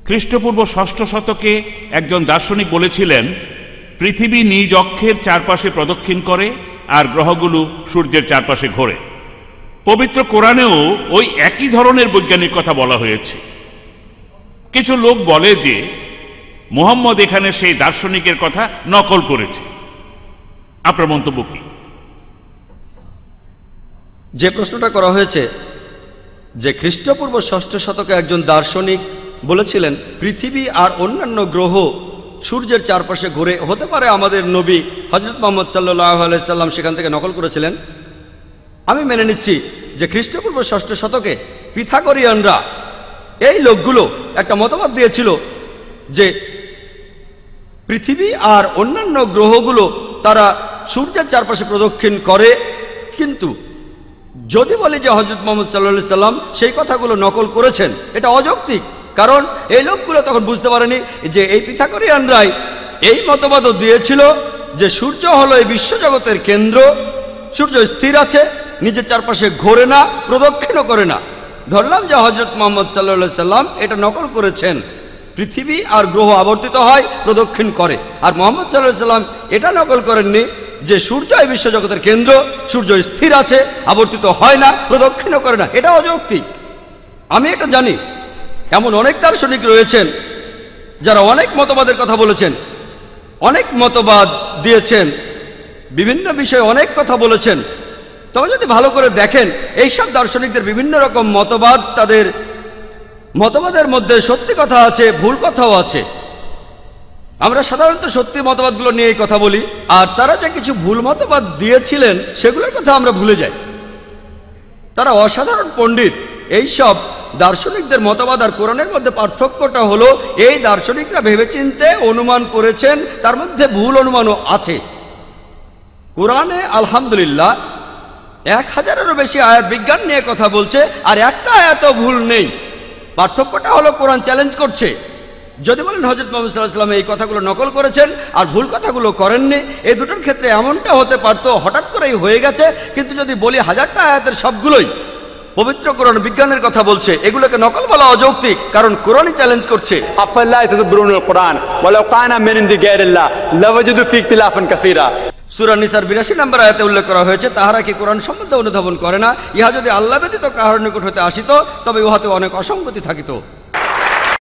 খ্রিস্টপূর্ব ষষ্ঠ শতকে একজন দার্শনিক বলেছিলেন, পৃথিবী নিজ অক্ষের চারপাশে প্রদক্ষিণ করে আর গ্রহগুলো সূর্যের চারপাশে ঘোরে। পবিত্র কোরআনেও ওই একই ধরনের বৈজ্ঞানিক কথা বলা হয়েছে। কিছু লোক বলে যে মুহাম্মদ এখানে সেই দার্শনিকের কথা নকল করেছে। আপনার মন্তব্য কি? যে প্রশ্নটা করা হয়েছে যে খ্রিস্টপূর্ব ষষ্ঠ শতকে একজন দার্শনিক বলেছিলেন পৃথিবী আর অন্যান্য গ্রহ সূর্যের চারপাশে ঘুরে, হতে পারে আমাদের নবী হযরত মুহাম্মদ সাল্লাল্লাহু আলাইহি সাল্লাম সেখান থেকে নকল করেছিলেন। আমি মেনে নিচ্ছি যে খ্রিস্টপূর্ব ষষ্ঠ শতকে পিথাগোরিয়ানরা, এই লোকগুলো একটা মতবাদ দিয়েছিল যে পৃথিবী আর অন্যান্য গ্রহগুলো তারা সূর্যের চারপাশে প্রদক্ষিণ করে। কিন্তু যদি বলি যে হযরত মুহাম্মদ সাল্লাল্লাহু আলাইহি সাল্লাম সেই কথাগুলো নকল করেছেন, এটা অযৌক্তিক। কারণ এই লোকগুলো তখন বুঝতে পারেনি যে এই পিথাগোরিয়ানরাই এই মতবাদও দিয়েছিল যে সূর্য হলো এই বিশ্বজগতের কেন্দ্র, সূর্য স্থির আছে, নিজের চারপাশে ঘোরে না, প্রদক্ষিণও করে না। ধরলাম যে হযরত মুহাম্মদ সাল্লাল্লাহু আলাইহি সাল্লাম এটা নকল করেছেন, পৃথিবী আর গ্রহ আবর্তিত হয়, প্রদক্ষিণ করে। আর মুহাম্মদ সাল্লাল্লাহু আলাইহি সাল্লাম এটা নকল করেননি যে সূর্য এই বিশ্বজগতের কেন্দ্র, সূর্য স্থির আছে, আবর্তিত হয় না, প্রদক্ষিণও করে না। এটা অযৌক্তিক। আমি এটা জানি এমন অনেক দার্শনিক রয়েছেন যারা অনেক মতবাদের কথা বলেছেন, অনেক মতবাদ দিয়েছেন, বিভিন্ন বিষয়ে অনেক কথা বলেছেন। তবে যদি ভালো করে দেখেন এইসব দার্শনিকদের বিভিন্ন রকম মতবাদ, তাদের মতবাদের মধ্যে সত্যি কথা আছে, ভুল কথাও আছে। আমরা সাধারণত সত্যি মতবাদগুলো নিয়ে কথা বলি, আর তারা যে কিছু ভুল মতবাদ দিয়েছিলেন সেগুলোর কথা আমরা ভুলে যাই। তারা অসাধারণ পণ্ডিত। এইসব দার্শনিকদের মতবাদ আর কোরআনের মধ্যে পার্থক্যটা হলো এই দার্শনিকরা ভেবেচিন্তে অনুমান করেছেন, তার মধ্যে ভুল অনুমানও আছে। কোরআনে আলহামদুলিল্লাহ 1000-এরও বেশি আয়াত বিজ্ঞান নিয়ে কথা বলছে, আর একটা আয়াতও ভুল নেই। পার্থক্যটা হলো কোরআন চ্যালেঞ্জ করছে। যদি বলেন হযরত মুহাম্মদ সাল্লাল্লাহু আলাইহি ওয়াসাল্লাম এই কথাগুলো নকল করেছেন আর ভুল কথাগুলো করেননি, এই দুটোর ক্ষেত্রে এমনটা হতে পারতো, হঠাৎ করেই হয়ে গেছে। কিন্তু যদি বলি 1000টা আয়াতের সবগুলোই পবিত্র কোরআন বিজ্ঞানের কথা বলছে, এগুলোকে নকল বলা অযৌক্তিক, কারণ কোরআনই চ্যালেঞ্জ করছে। সূরা নিসার 82 নম্বর আয়াতে উল্লেখ করা হয়েছে, তাহারা কি কোরআন সম্বন্ধে অনুধাবন করে না? ইহা যদি আল্লাহ ব্যতীত কাহার নিকট হতে আসিত তবে উহাতে অনেক অসঙ্গতি থাকিত।